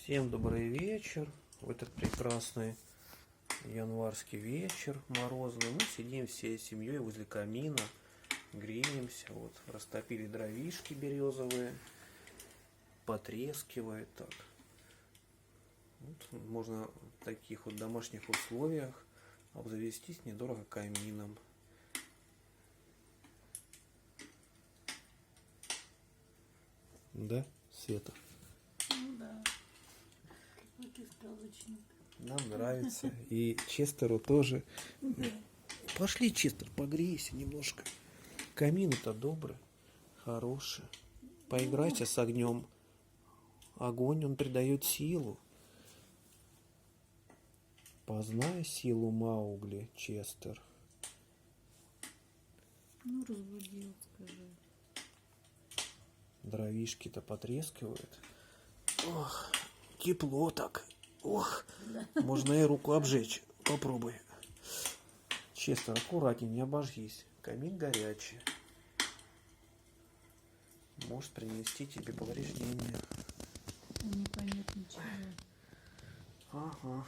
Всем добрый вечер. В этот прекрасный январский вечер морозный мы сидим всей семьей возле камина, греемся. Вот растопили дровишки березовые, потрескивает так. Вот, можно в таких вот домашних условиях обзавестись недорого камином. Да, Света? Ну да. Какой сказочник. Нам нравится. И Честеру тоже. Да. Пошли, Честер, погрейся немножко. Камин-то добрый, хороший. Поиграйся с огнем. Огонь, он придает силу. Познай силу Маугли, Честер. Ну, разбудил, скажи. Дровишки-то потрескивают. Ох, тепло так. Ох, Да. можно и руку обжечь. Попробуй. Честер, аккуратнее, не обожгись. Камин горячий. Может принести тебе повреждения. Непонятно чего. Ага.